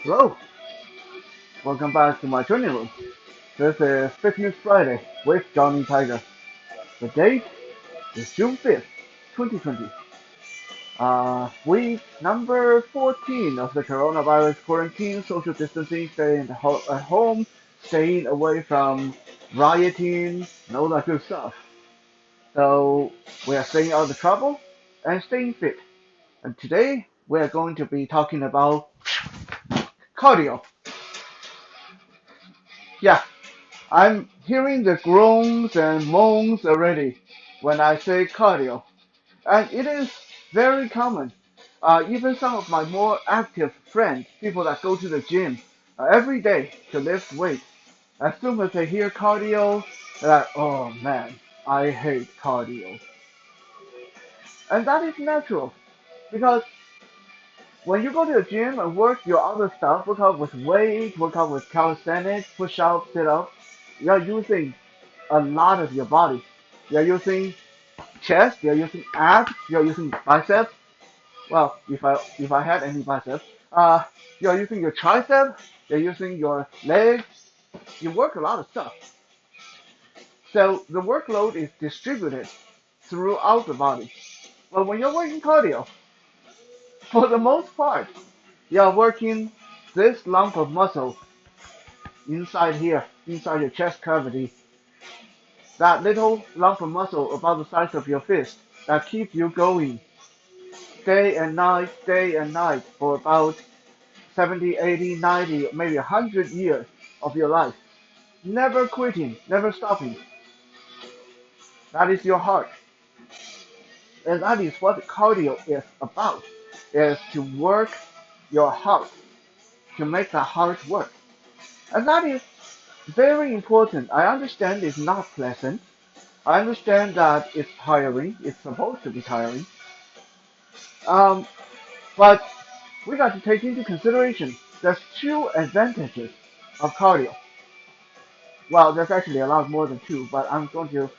Hello, welcome back to my training room. This is Fitness Friday with Johnny Tiger. The date is June 5th, 2020. Week number 14 of the coronavirus quarantine, social distancing, staying at home, staying away from rioting, and all that good stuff. So we are staying out of trouble and staying fit. And today we are going to be talking about cardio. Yeah, I'm hearing the groans and moans already when I say cardio, and it is very common. Even some of my more active friends, people that go to the gym every day to lift weight, as soon as they hear cardio, they're like, oh man, I hate cardio. And that is natural because when you go to the gym and work your other stuff, work out with weight, work out with calisthenics, push ups, sit ups, you're using a lot of your body. You're using chest, you're using abs, you're using biceps. Well, if I had any biceps, you're using your tricep, you're using your legs. You work a lot of stuff. So the workload is distributed throughout the body. But when you're working cardio, for the most part, you're working this lump of muscle inside here, inside your chest cavity. That little lump of muscle about the size of your fist that keeps you going day and night for about 70, 80, 90, maybe 100 years of your life. Never quitting, never stopping. That is your heart. And that is what cardio is about, is to work your heart, to make the heart work. And that is very important. I understand it's not pleasant. I understand that it's tiring. It's supposed to be tiring. Um, but we got to take into consideration there's two advantages of cardio. Well, there's actually a lot more than two, but I'm going to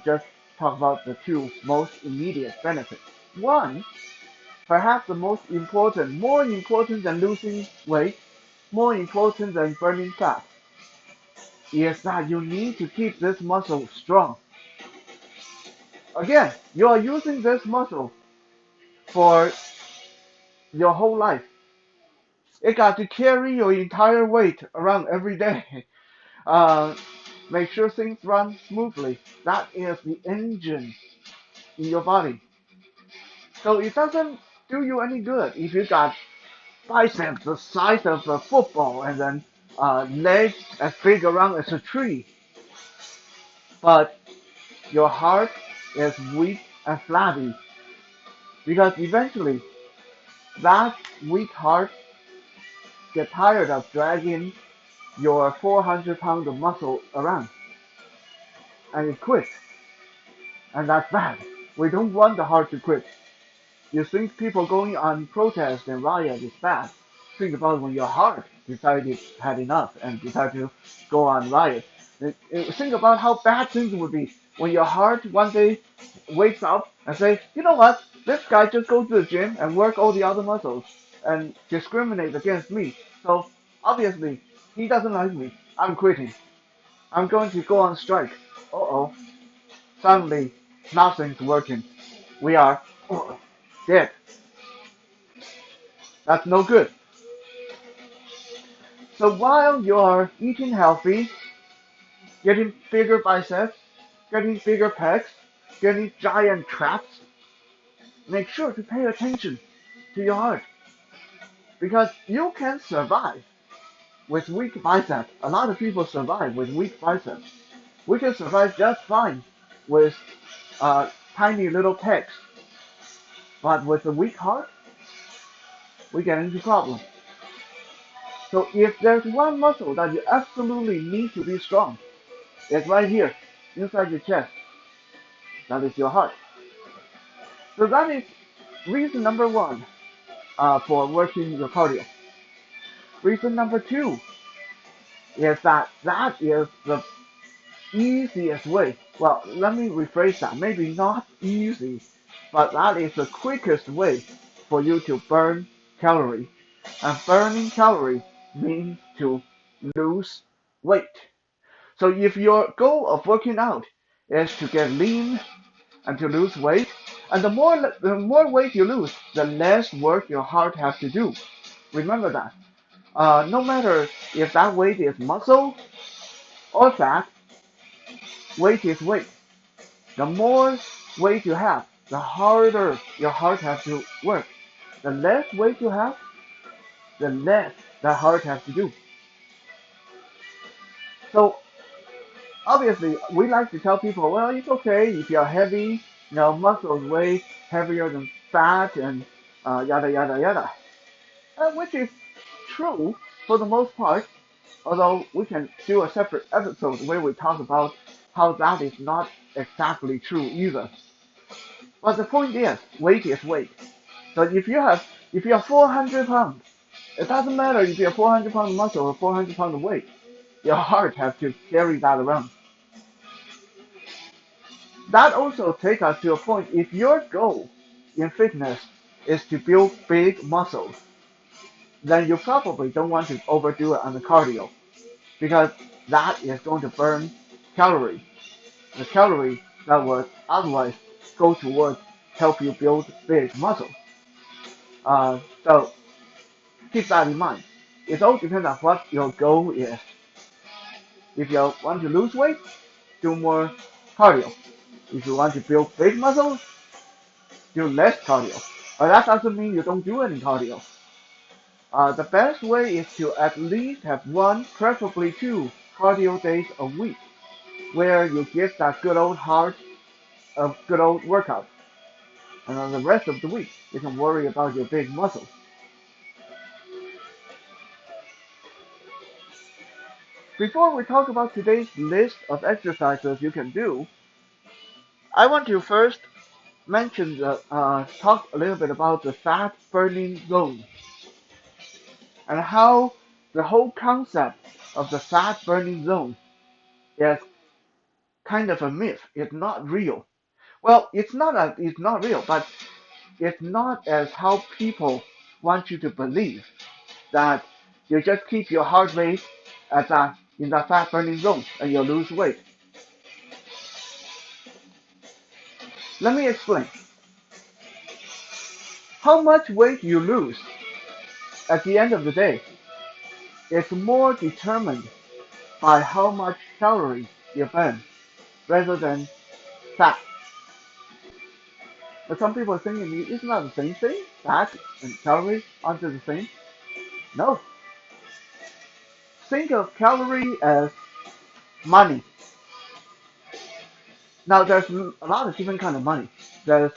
just talk about the two most immediate benefits. One, perhaps the most important, more important than losing weight, more important than burning fat, is that you need to keep this muscle strong. Again, you are using this muscle for your whole life. It got to carry your entire weight around every day. Uh, make sure things run smoothly. That is the engine in your body. So it doesn't do you any good if you got biceps the size of a football and then legs as big around as a tree, but your heart is weak and flabby because eventually that weak heart get tired of dragging your 400 pounds of muscle around and it quits, and that's bad. We don't want the heart to quit. You think people going on protest and riot is bad. Think about when your heart decided had enough and decided to go on riot. Think about how bad things would be when your heart one day wakes up and say, you know what, this guy just goes to the gym and work all the other muscles and discriminate against me. So obviously he doesn't like me. I'm quitting. I'm going to go on strike. Uh-oh. Suddenly nothing's working. We are dead. That's no good. So while you're eating healthy, getting bigger biceps, getting bigger pecs, getting giant traps, make sure to pay attention to your heart because you can survive with weak biceps. A lot of people survive with weak biceps. We can survive just fine with tiny little pecs, but with a weak heart, we get into problems. So if there's one muscle that you absolutely need to be strong, it's right here, inside your chest. That is your heart. So that is reason number one for working your cardio. Reason number two is that that is the easiest way. Well, let me rephrase that. Maybe not easy, but that is the quickest way for you to burn calories. And burning calorie means to lose weight. So if your goal of working out is to get lean and to lose weight, and the more weight you lose, the less work your heart has to do. Remember that. No matter if that weight is muscle or fat, weight is weight. The more weight you have, the harder your heart has to work. The less weight you have, the less the heart has to do. So obviously, we like to tell people, well, it's okay if you're heavy, muscles weigh heavier than fat, and yada yada yada, which is true for the most part. Although we can do a separate episode where we talk about how that is not exactly true either. But the point is weight. So if you're 400 pounds, it doesn't matter if you're 400 pounds muscle or 400 pounds of weight. Your heart has to carry that around. That also takes us to a point. If your goal in fitness is to build big muscles, then you probably don't want to overdo it on the cardio because that is going to burn calories. The calories that would otherwise go towards help you build big muscle. So keep that in mind. It all depends on what your goal is. If you want to lose weight, do more cardio. If you want to build big muscles, do less cardio. But that doesn't mean you don't do any cardio. The best way is to at least have one, preferably two, cardio days a week where you give that good old heart a good old workout. And on the rest of the week, you can worry about your big muscles. Before we talk about today's list of exercises you can do, I want to first talk a little bit about the fat burning zone and how the whole concept of the fat burning zone is kind of a myth. It's not real. Well, it's not real, but it's not as how people want you to believe that you just keep your heart rate at that in that fat burning zone and you lose weight. Let me explain. How much weight you lose at the end of the day is more determined by how much calories you burn rather than fat. But some people are thinking it's not the same thing. Fat and calories aren't the same. No. Think of calorie as money. Now there's a lot of different kind of money. There's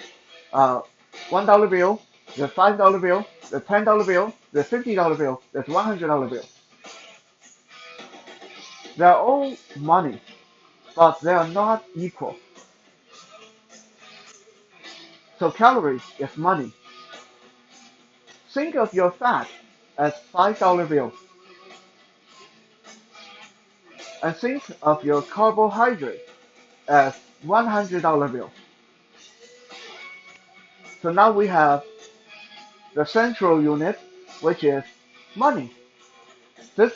uh, $1 bill, there's $5 bill, there's $10 bill, there's $50 bill, there's $100 bill. They're all money, but they are not equal. So calories is money. Think of your fat as $5 bill, and think of your carbohydrate as $100 bill. So now we have the central unit, which is money. This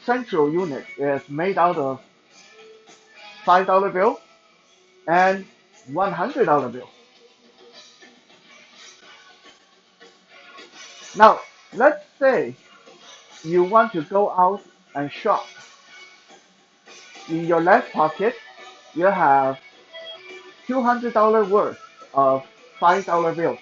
central unit is made out of $5 bill and $100 bill. Now, let's say you want to go out and shop. In your left pocket, you have $200 worth of $5 bills.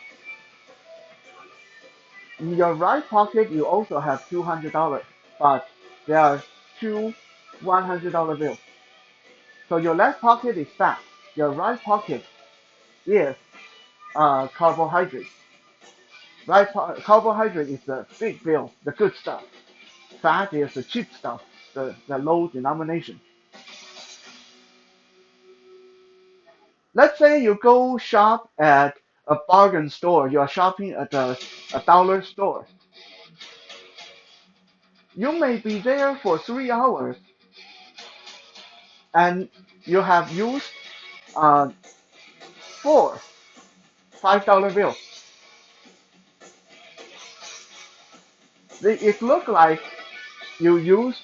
In your right pocket, you also have $200, but there are two $100 bills. So your left pocket is fat. Your right pocket is carbohydrate. Carbohydrate is the big bill, the good stuff. Fat is the cheap stuff, the low denomination. Let's say you go shop at a bargain store. You are shopping at a dollar store. You may be there for 3 hours and you have used uh, four $5 bills. It looked like you used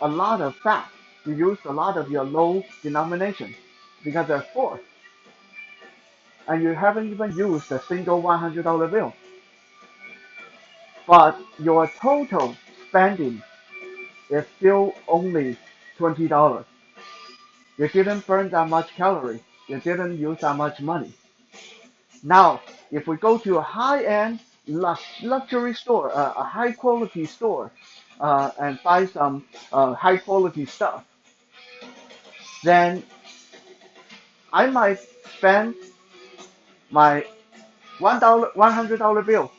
a lot of fat. You used a lot of your low denomination because there's four, and you haven't even used a single $100 bill. But your total spending is still only $20. You didn't burn that much calorie. You didn't use that much money. Now, if we go to a high-end luxury store, a high-quality store, and buy some high-quality stuff, then I might spend my $100 bill.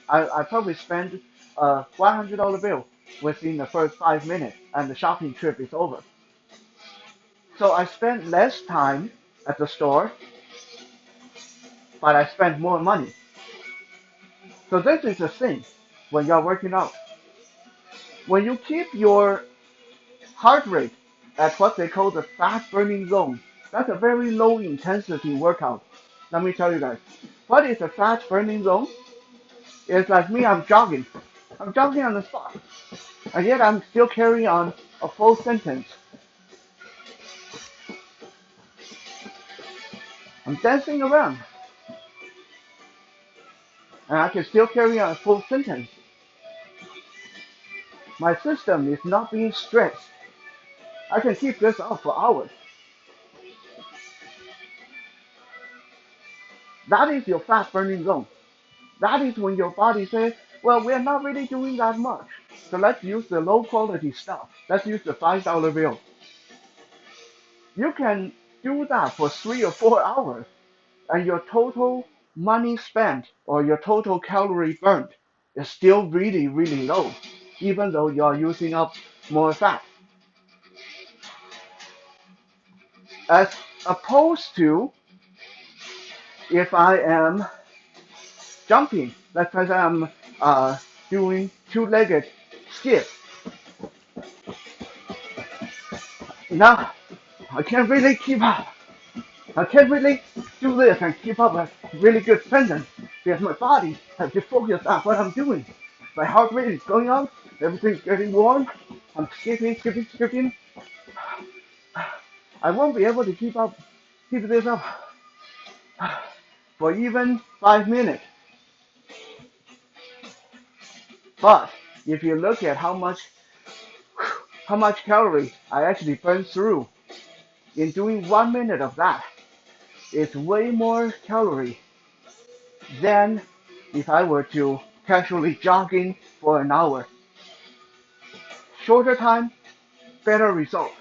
I probably spend a $100 bill within the first 5 minutes, and the shopping trip is over. So I spend less time at the store, but I spend more money. So this is the thing when you're working out. When you keep your heart rate at what they call the fat burning zone, that's a very low intensity workout. Let me tell you guys. What is a fat burning zone? It's like me, I'm jogging. I'm jogging on the spot. And yet I'm still carrying on a full sentence. I'm dancing around. And I can still carry on a full sentence. My system is not being stressed. I can keep this up for hours. That is your fat burning zone. That is when your body says, well, we're not really doing that much. So let's use the low quality stuff. Let's use the $5 bill. You can do that for 3 or 4 hours, and your total money spent or your total calorie burned is still really, really low, even though you're using up more fat. As opposed to if I am jumping, let's say I'm doing two-legged skip. Now, I can't really keep up. I can't really do this and keep up a really good sentence because my body has to focus on what I'm doing. My heart rate is going up, everything's getting warm, I'm skipping, skipping, skipping. I won't be able to keep this up for even 5 minutes. But if you look at how much calorie I actually burn through in doing 1 minute of that, it's way more calorie than if I were to casually jogging for an hour. Shorter time, better result.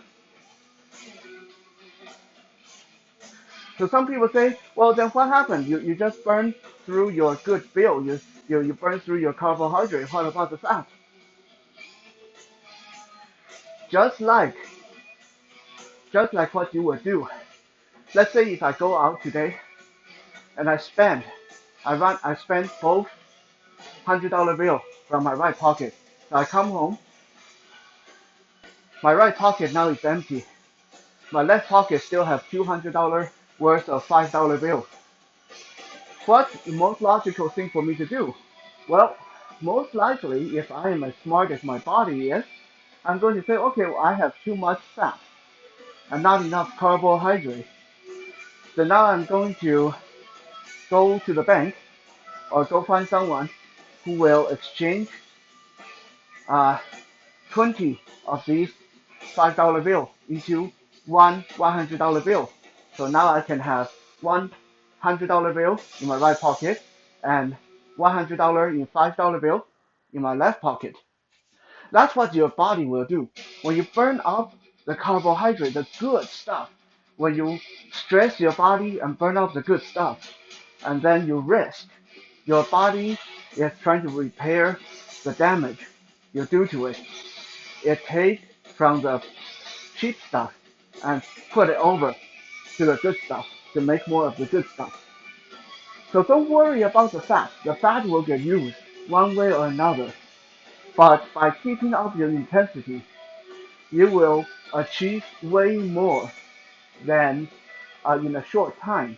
So some people say, well, then what happened? You just burn through your good bill. You burn through your carbohydrate. What about the fat? Just like just like what you would do. Let's say if I go out today and I spend both $100 bill from my right pocket. So I come home, my right pocket now is empty. My left pocket still have $200 worth of $5 bills. What's the most logical thing for me to do? Well, most likely, if I am as smart as my body is, I'm going to say, okay, well, I have too much fat and not enough carbohydrate. So now I'm going to go to the bank or go find someone who will exchange uh, 20 of these $5 bill into one $100 bill. So now I can have one $100 bill in my right pocket and $100 in $5 bill in my left pocket. That's what your body will do. When you burn up the carbohydrate, the good stuff, when you stress your body and burn up the good stuff, and then you rest, your body is trying to repair the damage you do to it. It takes from the cheap stuff and put it over to the good stuff to make more of the good stuff. So don't worry about the fat. The fat will get used one way or another. But by keeping up your intensity, you will achieve way more than in a short time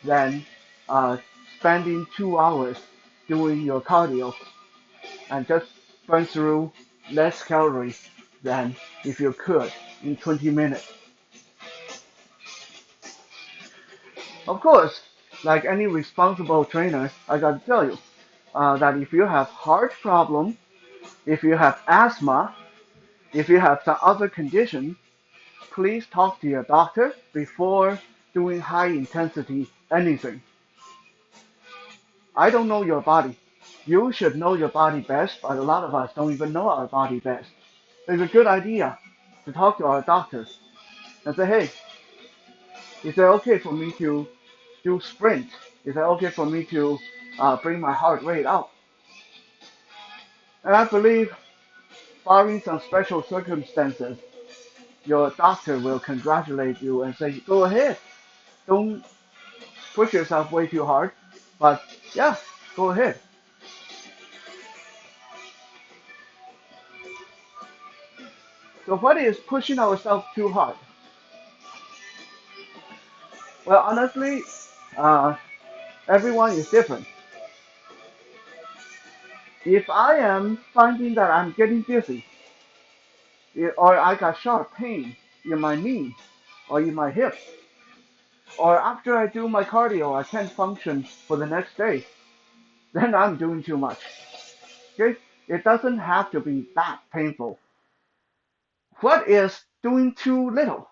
than uh, spending 2 hours doing your cardio and just burn through less calories than if you could in 20 minutes. Of course, like any responsible trainer, I gotta tell you that if you have heart problem, if you have asthma, if you have some other condition, please talk to your doctor before doing high intensity anything. I don't know your body. You should know your body best, but a lot of us don't even know our body best. It's a good idea to talk to our doctors and say, hey, is it okay for me to do sprint? Is it okay for me to bring my heart rate up? And I believe, barring some special circumstances, your doctor will congratulate you and say, go ahead, don't push yourself way too hard, but yeah, go ahead. So what is pushing ourselves too hard? Well, honestly, uh, everyone is different. If I am finding that I'm getting dizzy, or I got sharp pain in my knee or in my hip, or after I do my cardio, I can't function for the next day, then I'm doing too much. Okay? It doesn't have to be that painful. What is doing too little?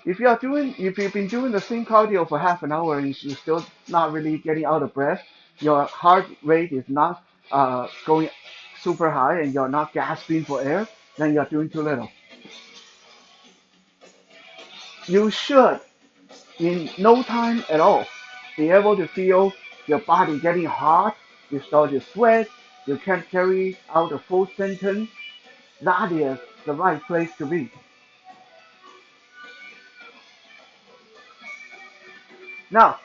If you've been doing the same cardio for half an hour and you're still not really getting out of breath, your heart rate is not going super high and you're not gasping for air, then you're doing too little. You should, in no time at all, be able to feel your body getting hot, you start to sweat, you can't carry out a full sentence. That is the right place to be. Now,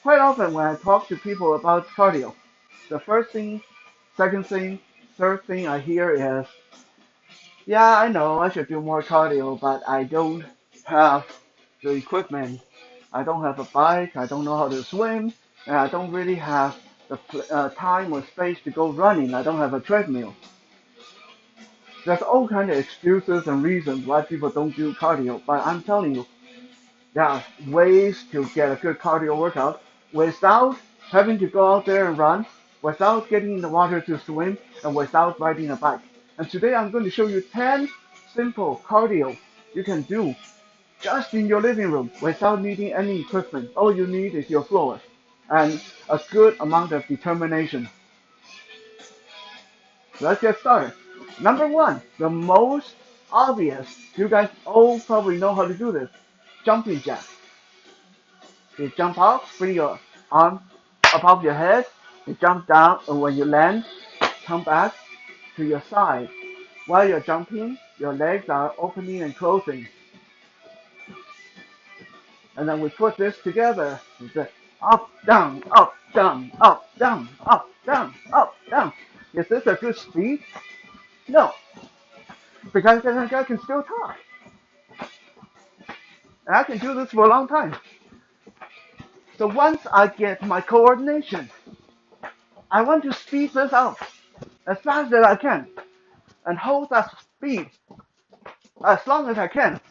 quite often when I talk to people about cardio, the first thing, second thing, third thing I hear is, yeah, I know I should do more cardio, but I don't have the equipment. I don't have a bike, I don't know how to swim, and I don't really have the time or space to go running. I don't have a treadmill. There's all kind of excuses and reasons why people don't do cardio, but I'm telling you, there are ways to get a good cardio workout without having to go out there and run, without getting in the water to swim, and without riding a bike. And today I'm going to show you 10 simple cardio you can do just in your living room without needing any equipment. All you need is your floor and a good amount of determination. Let's get started. Number one, the most obvious, you guys all probably know how to do this, jumping jack. You jump out, bring your arm above your head, you jump down, and when you land, come back to your side. While you're jumping, your legs are opening and closing. And then we put this together. It's up, down, up, down, up, down, up, down, up, down. Is this a good speed? No, because I can still talk. And I can do this for a long time. So once I get my coordination, I want to speed this up as fast as I can and hold that speed as long as I can.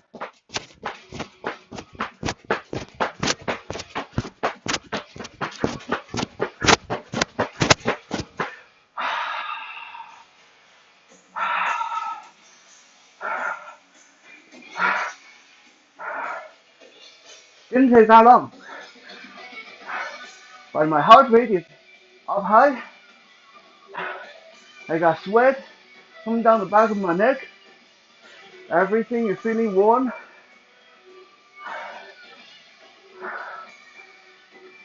Didn't take that long, but my heart rate is up high. I got sweat coming down the back of my neck. Everything is feeling warm.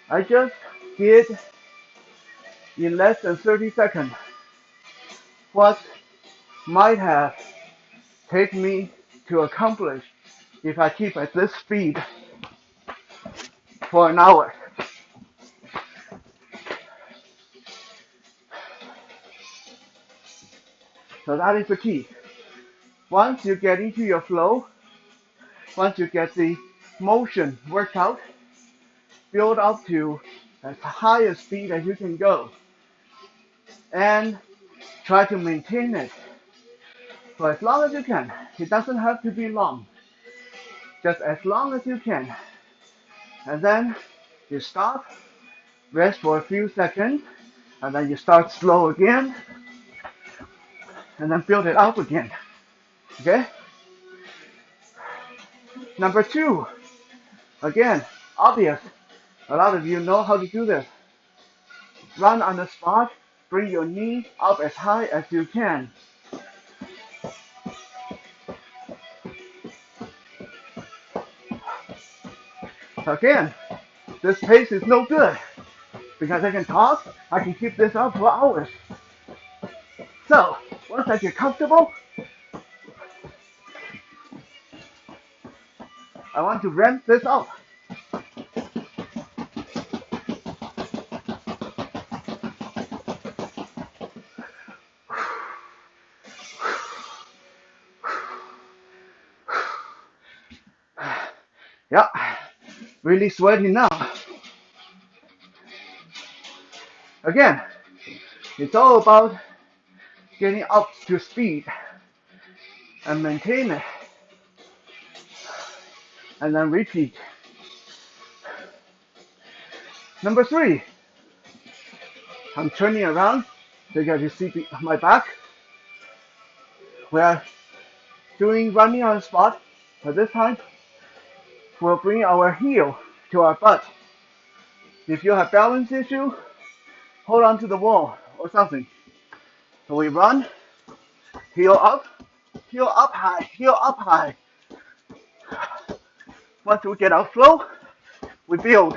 I just did in less than 30 seconds what might have taken me to accomplish if I keep at this speed for an hour. So that is the key. Once you get into your flow, once you get the motion worked out, build up to as high a speed as you can go. and try to maintain it for as long as you can. It doesn't have to be long, just as long as you can. And then you stop, rest for a few seconds, and then you start slow again, and then build it up again. Okay? Number two, again, obvious. A lot of you know how to do this. Run on the spot, bring your knee up as high as you can. Again, this pace is no good because I can talk, I can keep this up for hours. So, once I get comfortable, I want to ramp this up. Yeah, really sweaty now. Again, it's all about getting up to speed and maintain it. And then repeat. Number three, I'm turning around so you see my back. We're doing running on the spot, but this time we'll bring our heel to our butt. If you have balance issue, hold on to the wall or something. So we run, heel up high, heel up high. Once we get our flow, we build.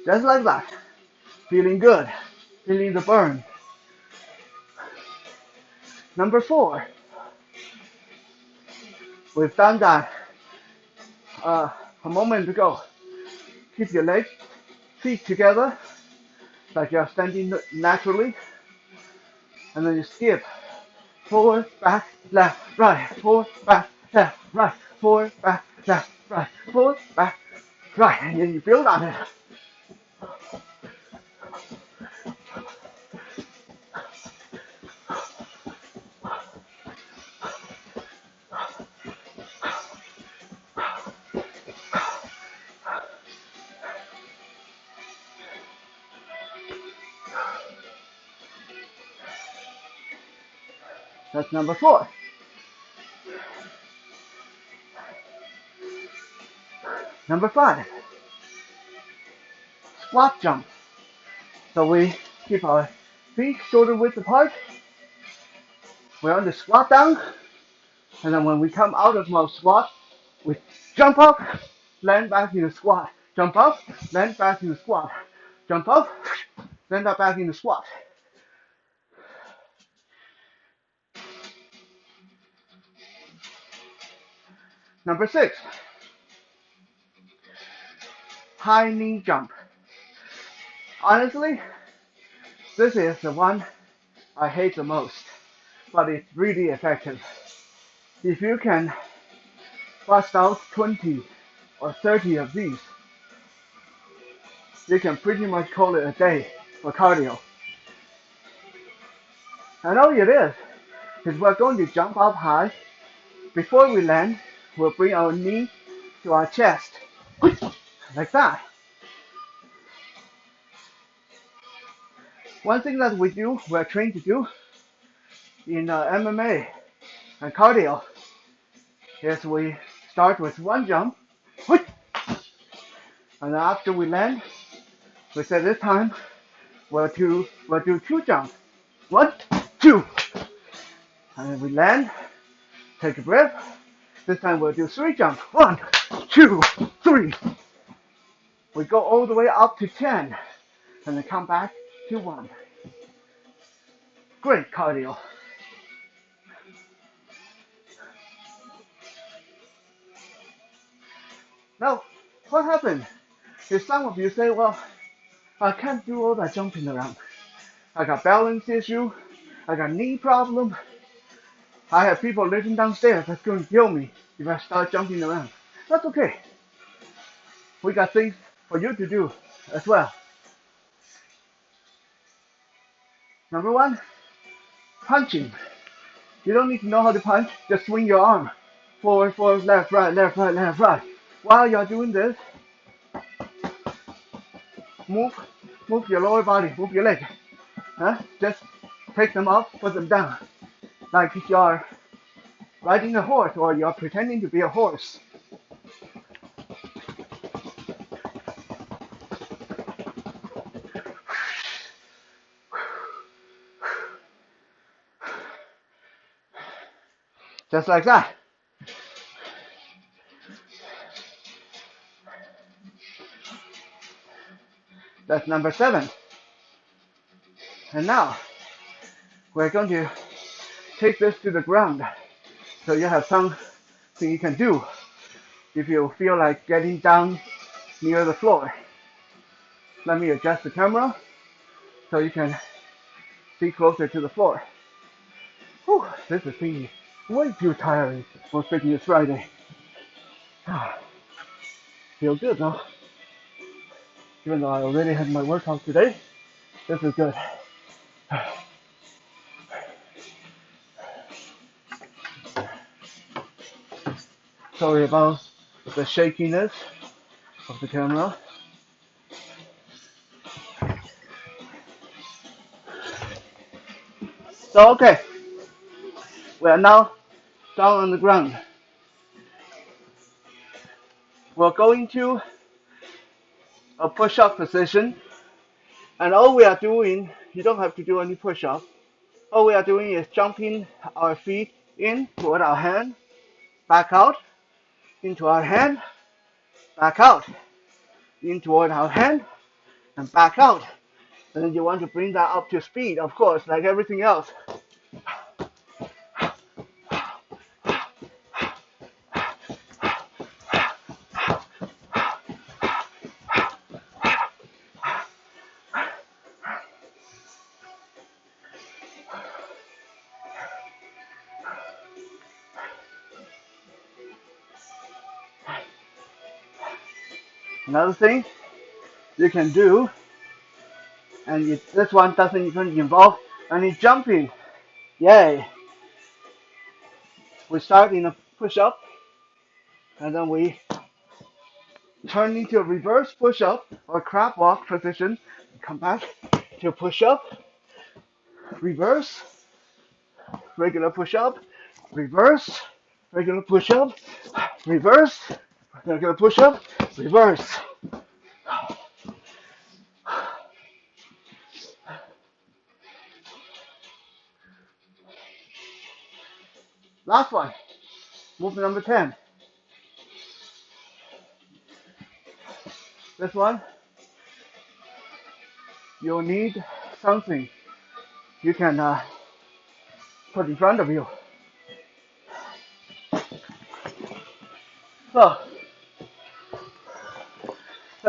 Just like that. Feeling good. Feeling the burn. Number four. We've done that a moment ago. Keep your legs, feet together, like you're standing naturally. And then you skip. Forward, back, left, right. Forward, back, left, right. Forward, back, left, right. Forward, back, right. And then you build on it. That's number four. Number five, squat jump. So we keep our feet shoulder width apart. We're on the squat down. And then when we come out of our squat, we jump up, land back in the squat. Jump up, land back in the squat. Jump up, land back in the squat. Number six, high knee jump. Honestly, this is the one I hate the most, but it's really effective. If you can bust out 20 or 30 of these, you can pretty much call it a day for cardio. And all it is we're going to jump up high. Before we land, we'll bring our knee to our chest, like that. One thing that we're trained to do in MMA and cardio is we start with one jump, and after we land, we say this time we'll do two jumps. 1, 2. And then we land, take a breath. This time we'll do 3 jumps. 1, 2, 3. We go all the way up to 10, and then come back to 1. Great cardio. Now, what happened? If some of you say, well, I can't do all that jumping around. I got balance issue. I got knee problem. I have people living downstairs that's going to kill me if I start jumping around. That's okay. We got things for you to do as well. Number one, punching. You don't need to know how to punch. Just swing your arm. Forward, forward, left, right, left, right, left, right. While you're doing this, move, move your lower body, move your leg. Huh? Just take them up, put them down. Like if you're riding a horse or you're pretending to be a horse. Just like that. That's number 7. And now, we're going to take this to the ground. So you have something you can do if you feel like getting down near the floor. Let me adjust the camera so you can see closer to the floor. Whew, this is being way too tiring for Fitness Friday. Feel good though. Even though I already had my workout today, this is good. Sorry about the shakiness of the camera. So okay, we are now down on the ground. We're going to a push-up position, and all we are doing, you don't have to do any push-up. All we are doing is jumping our feet in toward our hand, back out, into our hand, back out, in toward our hand, and back out. And then you want to bring that up to speed, of course, like everything else. Another thing you can do, and this one doesn't even involve any jumping. Yay! We start in a push-up, and then we turn into a reverse push-up or crab walk position. Come back to push-up, reverse, regular push-up, reverse, regular push-up, reverse, regular push-up, reverse. Last one, move number 10. This one, you'll need something you can put in front of you. So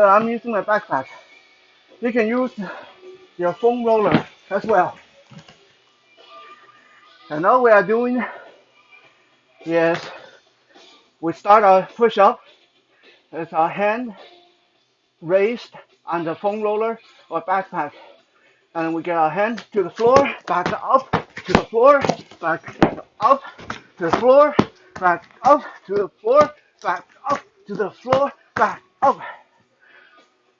I'm using my backpack. You can use your foam roller as well. And all we are doing is we start our push-up with our hand raised on the foam roller or backpack. And we get our hand to the floor, back up to the floor, back up to the floor, back up to the floor, back up to the floor, back up.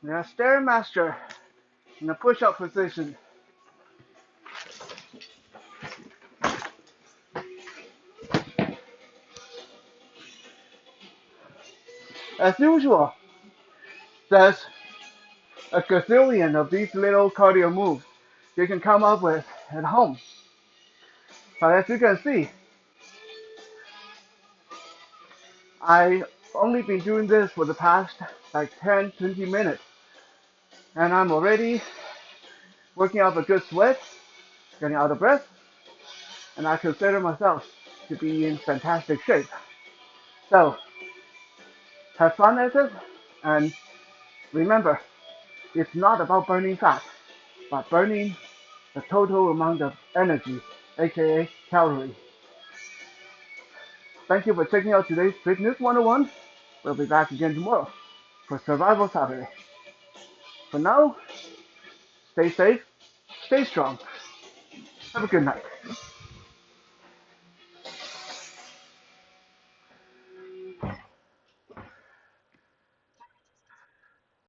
We are Stairmaster in a push-up position. As usual, there's a gazillion of these little cardio moves you can come up with at home. But as you can see, I've only been doing this for the past like 10-20 minutes, and I'm already working up a good sweat, getting out of breath, and I consider myself to be in fantastic shape. So, have fun at it, and remember, it's not about burning fat, but burning the total amount of energy, aka calories. Thank you for checking out today's Fitness 101. We'll be back again tomorrow for Survival Saturday. For now, stay safe, stay strong. Have a good night.